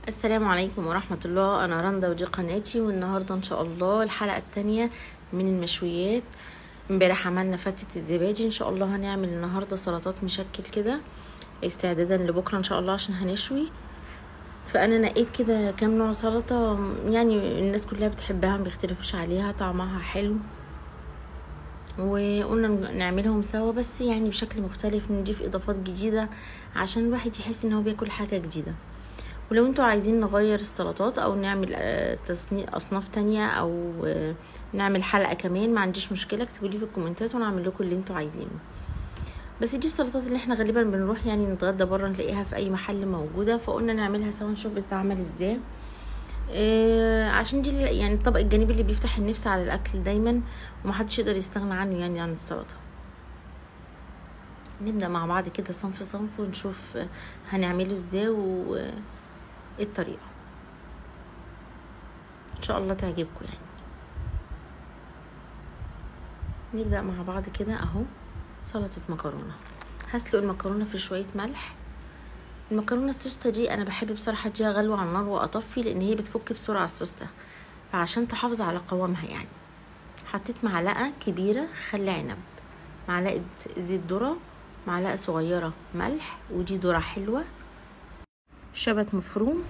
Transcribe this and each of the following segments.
السلام عليكم ورحمة الله. أنا رندا ودي قناتي، والنهاردة إن شاء الله الحلقة التانية من المشويات. امبارح عملنا فتة الزبادي، إن شاء الله هنعمل النهاردة سلطات مشكل كده استعدادا لبكرة إن شاء الله عشان هنشوي. فأنا نقيت كده كام نوع سلطة، يعني الناس كلها بتحبها مبيختلفوش عليها، طعمها حلو، وقلنا نعملهم سوا بس يعني بشكل مختلف، نضيف إضافات جديدة عشان الواحد يحس إن هو بياكل حاجة جديدة. ولو انتوا عايزين نغير السلطات او نعمل اصناف تانية او نعمل حلقة كمان، ما عنديش مشكلة، اكتبوا لي في الكومنتات وانا اعمل لكم اللي انتوا عايزينه. بس دي السلطات اللي احنا غالبا بنروح يعني نتغدى بره نلاقيها في اي محل موجودة، فقلنا نعملها سوا نشوف بتتعمل ازاي. عشان دي يعني الطبق الجانبي اللي بيفتح النفس على الاكل دايما ومحدش يقدر يستغنى عنه، يعني عن السلطة. نبدأ مع بعض كده صنف صنف ونشوف هنعمله ازاي الطريقة ان شاء الله تعجبكم يعني. نبدأ مع بعض كده اهو. سلطة مكرونة، هسلق المكرونة في شوية ملح. المكرونة السوستة دي انا بحب بصراحة اديها غلوة على النار واطفي، لان هي بتفك بسرعة السوستة، فعشان تحافظ على قوامها يعني. حطيت معلقة كبيرة خل عنب، معلقة زيت ذرة، معلقة صغيرة ملح، ودي ذرة حلوة، شبت مفروم،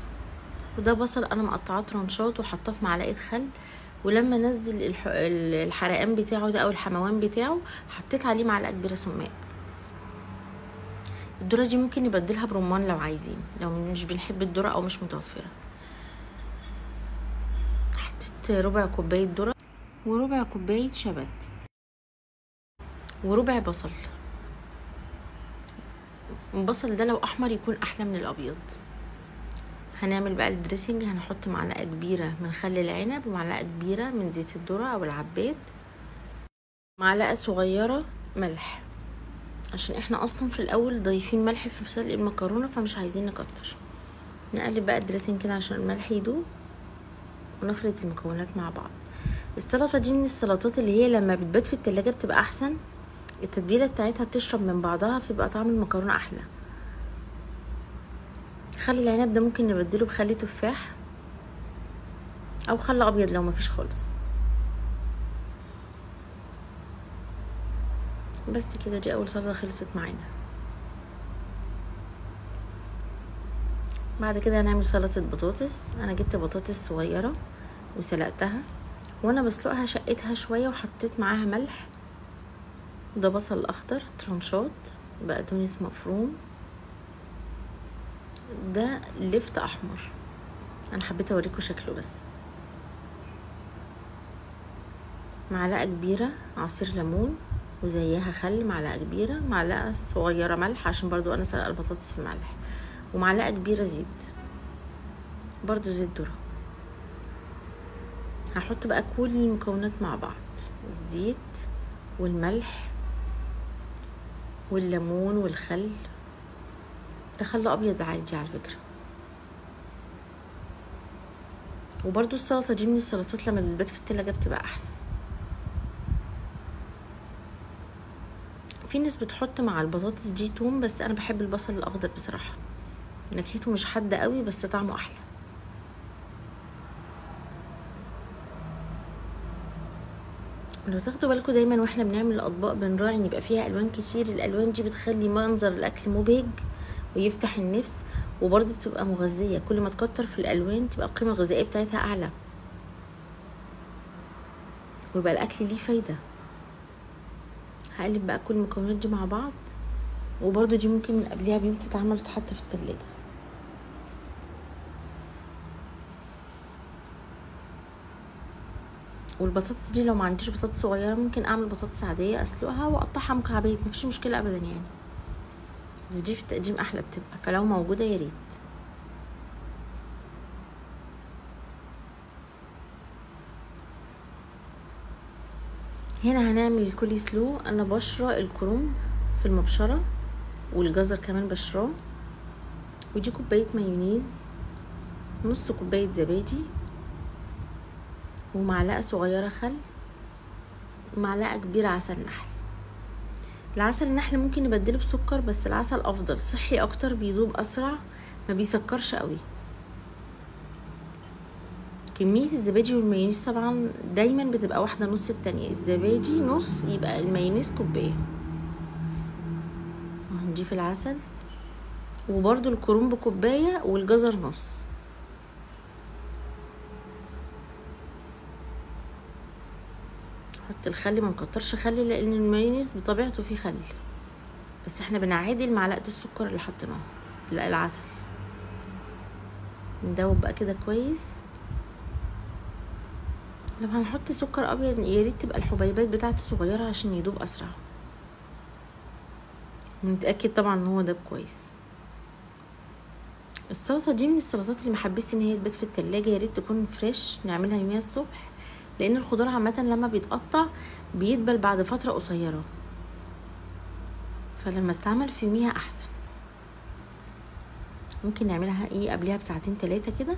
وده بصل انا مقطعاه ترانشات وحطاه في معلقه خل. ولما نزل الحرقان بتاعه ده او الحموان بتاعه حطيت عليه معلقه كبيره سماق. الذره دي ممكن نبدلها برمان لو عايزين، لو مش بنحب الذره او مش متوفره. حطيت ربع كوبايه ذره وربع كوبايه شبت وربع بصل. البصل ده لو احمر يكون احلى من الابيض. هنعمل بقى الدريسنج، هنحط معلقه كبيره من خل العنب ومعلقه كبيره من زيت الذره او العباد، معلقه صغيره ملح، عشان احنا اصلا في الاول ضايفين ملح في سلق المكرونه فمش عايزين نكتر. نقلب بقى الدريسنج كده عشان الملح يدوب ونخلط المكونات مع بعض. السلطه دي من السلطات اللي هي لما بتبات في التلاجة بتبقى احسن، التتبيله بتاعتها بتشرب من بعضها فبيبقى طعم المكرونه احلى. خل العنب ده ممكن نبدله بخل تفاح او خل ابيض لو مفيش خالص. بس كده دي اول سلطه خلصت معانا. بعد كده هنعمل سلطه بطاطس. انا جبت بطاطس صغيره وسلقتها، وانا بسلقها شقتها شويه وحطيت معاها ملح، ده بصل اخضر ترانشات، بقدونس مفروم، ده لفت احمر، انا حبيت اوريكم شكله بس. معلقه كبيره عصير ليمون وزيها خل، معلقه كبيره، معلقه صغيره ملح عشان برضو انا سلقه البطاطس في ملح، ومعلقه كبيره زيت، برضو زيت ذره. هحط بقى كل المكونات مع بعض، الزيت والملح والليمون والخل، ده خل ابيض عادي على فكره. وبرضو السلطه دي من السلطات لما بتبات في التلاجة بتبقى احسن. في ناس بتحط مع البطاطس دي توم، بس انا بحب البصل الاخضر بصراحه، نكهته مش حاده قوي بس طعمه احلى. لو تاخدوا بالكم دايما واحنا بنعمل الاطباق بنراعي ان يبقى فيها الوان كتير، الالوان دي بتخلي منظر الاكل مبهج ويفتح النفس، وبرضه بتبقى مغذيه. كل ما تكتر في الالوان تبقى القيمه الغذائيه بتاعتها اعلى ويبقى الاكل ليه فايده. هقلب بقى كل المكونات دي مع بعض، وبرضه دي ممكن من قبلها بيوم تتعمل وتتحط في التلاجة. والبطاطس دي لو ما عنديش بطاطس صغيره ممكن اعمل بطاطس عاديه اسلقها واقطعها مكعبات، مفيش مشكله ابدا يعني، بس دي في التقديم احلى بتبقى، فلو موجوده يا ريت. هنا هنعمل الكولي سلو. انا بشرة الكرنب في المبشره والجزر كمان بشراه، ودي كوبايه مايونيز، نص كوبايه زبادي، ومعلقه صغيره خل، ومعلقه كبيره عسل نحل. العسل النحل ممكن نبدله بسكر، بس العسل افضل صحي اكتر، بيدوب اسرع، ما بيسكرش قوي. كمية الزبادي والمايونيز طبعا دايما بتبقى واحدة نص التانية، الزبادي نص يبقى المايونيز كوباية. هنضيف العسل وبرضو الكرنب كوباية والجزر نص. حط الخل، ما نكترش خل لان المايونيز بطبيعته فيه خل، بس احنا بنعادل معلقة السكر اللي حطيناها، لا العسل. ندوب بقى كده كويس. لو هنحط سكر ابيض يا ريت تبقى الحبيبات بتاعته صغيره عشان يدوب اسرع. نتاكد طبعا ان هو داب كويس. السلطه دي من السلطات اللي محبس ان هي تبات في التلاجة، يا ريت تكون فريش، نعملها يوميها الصبح، لان الخضار عامه لما بيتقطع بيدبل بعد فتره قصيره، فلما استعمل في يوميها احسن. ممكن نعملها قبلها بساعتين 3 كده،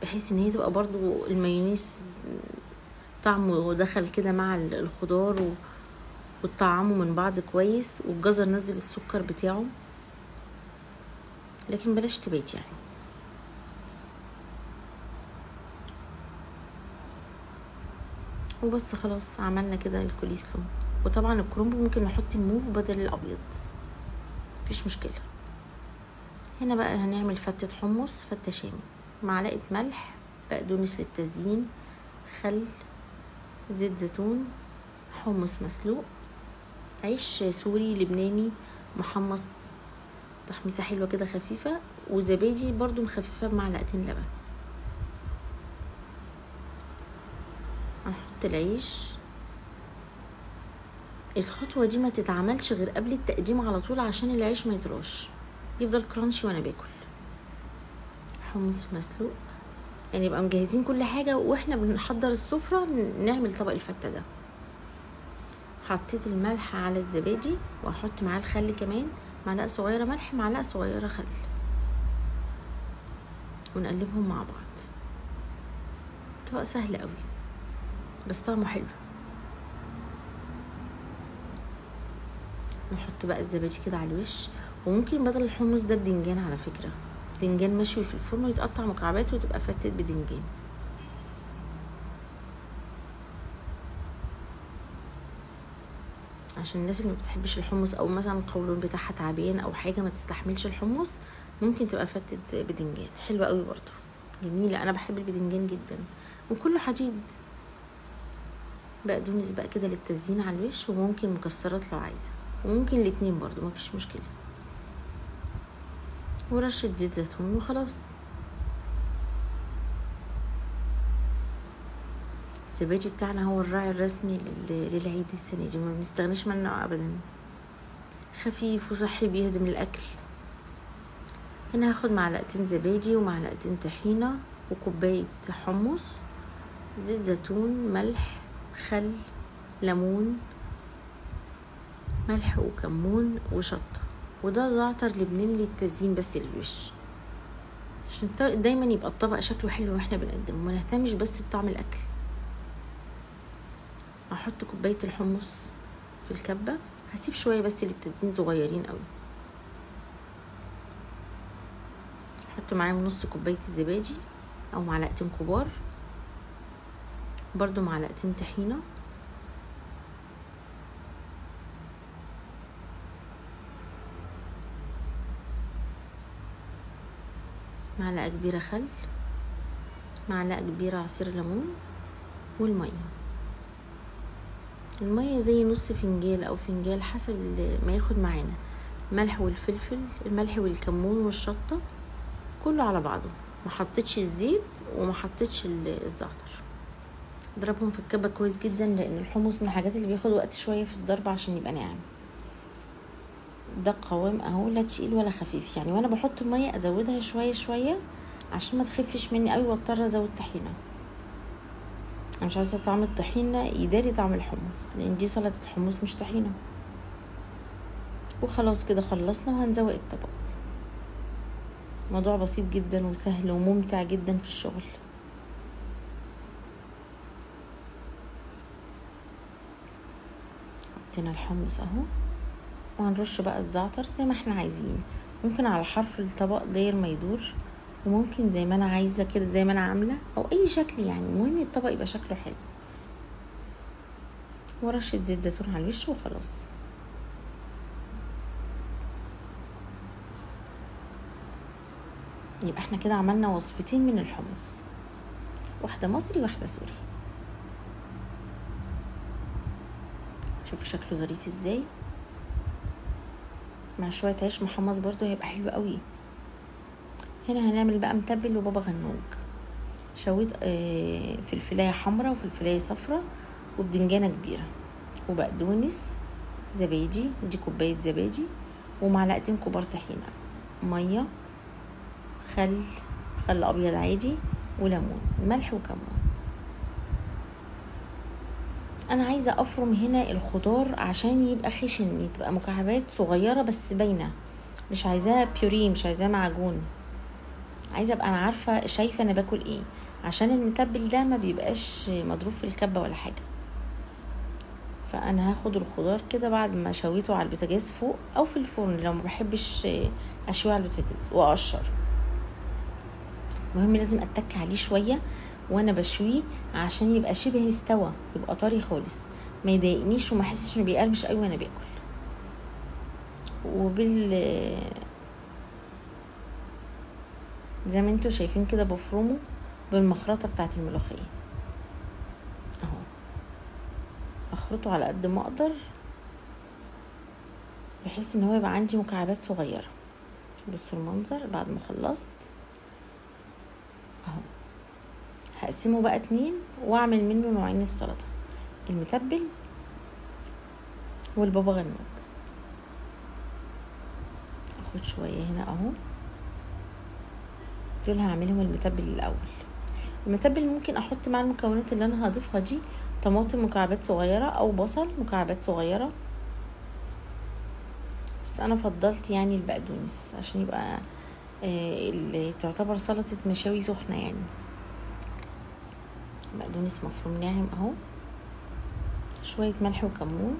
بحيث ان هي تبقى برضو المايونيز طعمه دخل كده مع الخضار وطعمه من بعض كويس، والجزر نزل السكر بتاعه، لكن بلاش تبات يعني. وبس خلاص عملنا كده الكوليسلو. وطبعا الكرنب ممكن نحط الموف بدل الابيض، مفيش مشكله. هنا بقى هنعمل فتة حمص، فتة شامي، معلقه ملح، بقدونس للتزيين، خل، زيت زيتون، حمص مسلوق، عيش سوري لبناني محمص تحميصه حلوه كده خفيفه، وزبادي برضو مخففه بمعلقتين لبن. هنحط العيش. الخطوه دي ما تتعملش غير قبل التقديم على طول عشان العيش ما يطراش، يفضل كرانشي وانا باكل. حمص مسلوق، يعني يبقى مجهزين كل حاجه واحنا بنحضر السفره نعمل طبق الفته ده. حطيت الملح على الزبادي، واحط معاه الخل كمان، معلقه صغيره ملح معلقه صغيره خل، ونقلبهم مع بعض. طبق سهل قوي بس طعمه حلو. نحط بقى الزبادي كده على الوش، وممكن بدل الحمص ده بدنجان، على فكره بدنجان مشوي في الفرن ويتقطع مكعبات وتبقى فتة بدنجان. عشان الناس اللي ما بتحبش الحمص، او مثلا القولون بتاعها تعبان او حاجه ما تستحملش الحمص، ممكن تبقى فتة بدنجان حلوه قوي برضو، جميله. انا بحب البدنجان جدا وكله حديد. بقدونس بقى كده للتزيين على الوش، وممكن مكسرات لو عايزه، وممكن الاتنين برضو مفيش مشكله، ورشه زيت زيتون وخلاص. الزبادي بتاعنا هو الراعي الرسمي للعيد السنه دي، ما بنستغناش منه ابدا، خفيف وصحي بيهضم الاكل. هنا هاخد معلقتين زبادي ومعلقتين طحينه وكوبايه حمص، زيت زيتون، ملح، خل، ليمون، ملح وكمون وشطه، وده زعتر لبناني للتزيين بس للوش، عشان دايما يبقى الطبق شكله حلو واحنا بنقدمه، ما نهتمش بس بطعم الاكل. هحط كوبايه الحمص في الكبه، هسيب شويه بس للتزيين صغيرين قوي. احط معاهم نص كوبايه الزبادي او معلقتين كبار، برضو معلقتين طحينه، معلقه كبيره خل، معلقه كبيره عصير ليمون، والميه. الميه زي نص فنجان او فنجان حسب ما ياخد معانا. ملح والفلفل، الملح والكمون والشطه كله على بعضه، ما حطيتش الزيت وما حطيتش الزعتر. اضربهم في الكبه كويس جدا، لان الحمص من الحاجات اللي بياخد وقت شويه في الضرب عشان يبقى ناعم. ده قوام اهو، لا تقيل ولا خفيف يعني، وانا بحط الميه ازودها شويه شويه عشان ما تخفش مني قوي واضطر ازود طحينه. انا مش عايزه طعم الطحينه يداري طعم الحمص، لان دي سلطه حمص مش طحينه. وخلاص كده خلصنا، وهنزوق الطبق. موضوع بسيط جدا وسهل وممتع جدا في الشغل. حطينا الحمص اهو، وهنرش بقى الزعتر زي ما احنا عايزين، ممكن على حرف الطبق داير ما يدور، وممكن زي ما انا عايزه كده، زي ما انا عامله، او اي شكل يعني، المهم الطبق يبقى شكله حلو. ورشه زيت زيتون على الوش وخلاص. يبقى احنا كده عملنا وصفتين من الحمص، واحده مصري واحده سوري. شوفوا شكله ظريف ازاي، مع شويه عيش محمص برضو هيبقى حلو قوي. هنا هنعمل بقى متبل وبابا غنوج. شويت فلفلايه حمراء وفلفلايه صفراء وبدنجانه كبيره وبقدونس، زبادي، ودي كوبايه زبادي، ومعلقتين كبار طحينه، ميه، خل ابيض عادي، وليمون، ملح وكمون. انا عايزه افرم هنا الخضار عشان يبقى خشن، تبقى مكعبات صغيره بس باينه، مش عايزاه بيوري، مش عايزاه معجون، عايزه ابقى انا عارفه شايفه انا باكل ايه، عشان المتبل ده ما بيبقاش مضروب في الكبه ولا حاجه. فانا هاخد الخضار كده بعد ما شويته على البوتاجاز فوق او في الفرن لو ما بحبش اشويه على البوتاجاز، واقشر. مهم لازم اتك عليه شويه وانا بشويه عشان يبقى شبه استوى، يبقى طري خالص، ما يضايقنيش وما احسش انه بيقرمش قوي وانا باكل. زي ما انتوا شايفين كده بفرمه بالمخرطه بتاعه الملوخيه اهو، اخرطه على قد ما اقدر بحيث ان هو يبقى عندي مكعبات صغيره. بصوا المنظر بعد ما خلصت اهو. هقسمه بقى 2 واعمل منه نوعين السلطه، المتبل والبابا غنوج. اخد شويه هنا اهو، دول هعملهم المتبل الاول. المتبل ممكن احط مع المكونات اللي انا هضيفها دي طماطم مكعبات صغيره او بصل مكعبات صغيره، بس انا فضلت يعني البقدونس عشان يبقى اللي تعتبر سلطه مشاوي سخنه يعني. بقدونس مفروم ناعم اهو، شويه ملح وكمون،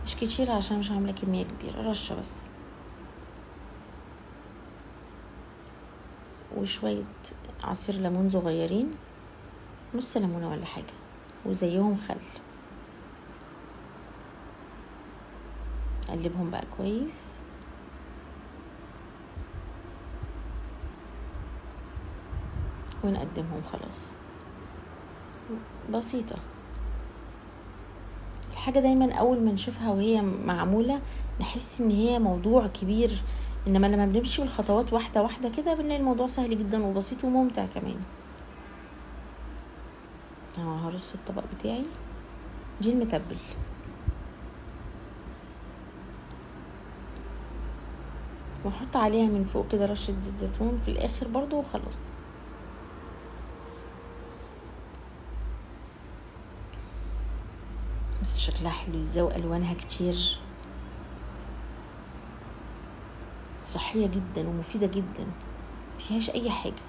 مش كتير عشان مش عامله كميه كبيره، رشه بس، وشويه عصير ليمون صغيرين، نص ليمونه ولا حاجه، وزيهم خل. اقلبهم بقى كويس، ونقدمهم. خلاص بسيطه الحاجه، دايما اول ما نشوفها وهي معموله نحس ان هي موضوع كبير، انما لما بنمشي بالخطوات واحده واحده كده بنلاقي الموضوع سهل جدا وبسيط وممتع كمان. اهو هرص الطبق بتاعي، دي المتبل. واحط عليها من فوق كده رشه زيت زيتون في الاخر برضو وخلاص. بس شكلها حلو ازاي، والوانها كتير، صحيه جدا ومفيده جدا، مفيهاش اي حاجه،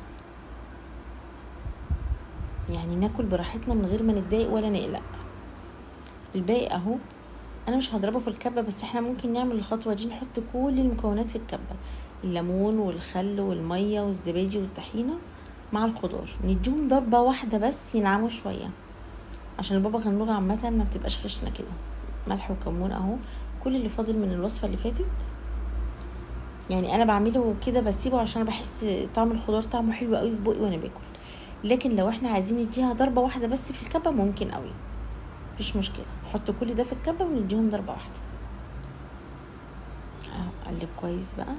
يعني ناكل براحتنا من غير ما نتضايق ولا نقلق. الباقي اهو انا مش هضربه في الكبه، بس احنا ممكن نعمل الخطوه دي، نحط كل المكونات في الكبه، الليمون والخل والميه والزبادي والطحينه مع الخضار، نديهم ضربه واحده بس ينعموا شويه، عشان البابا غنوج عامه ما بتبقاش خشنه كده. ملح وكمون اهو، كل اللي فاضل من الوصفه اللي فاتت يعني انا بعمله كده بسيبه عشان بحس طعم الخضار طعمه حلو قوي في بقي وانا باكل، لكن لو احنا عايزين نديها ضربه واحده بس في الكبه ممكن قوي، مفيش مشكله، نحط كل ده في الكبه ونديهم ضربه واحده اهو. قلب كويس بقى،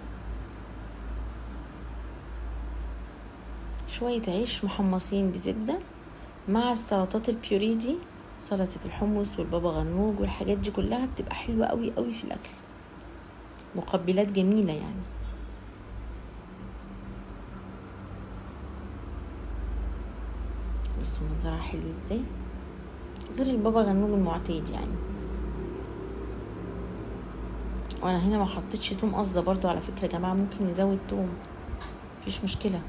شويه عيش محمصين بزبده مع السلطات البيوري دي، سلطه الحمص والبابا غنوج والحاجات دي كلها بتبقى حلوه قوي قوي في الاكل، مقبلات جميله يعني. بصوا منظرها حلو ازاي، غير البابا غنوج المعتاد يعني. وانا هنا ما حطيتش توم قصده برضو على فكره يا جماعه، ممكن نزود توم مفيش مشكله.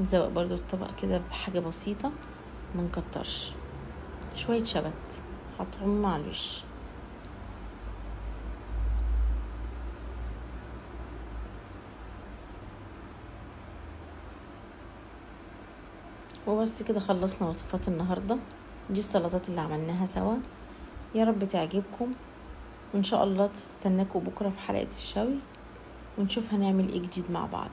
نزوق برضو الطبق كده بحاجه بسيطه، ما نكترش، شويه شبت هحطهم مع الوش. وبس كده خلصنا وصفات النهاردة. دي السلطات اللي عملناها سوا، يا رب تعجبكم، وان شاء الله تستناكوا بكرة في حلقة الشوي ونشوف هنعمل ايه جديد مع بعض.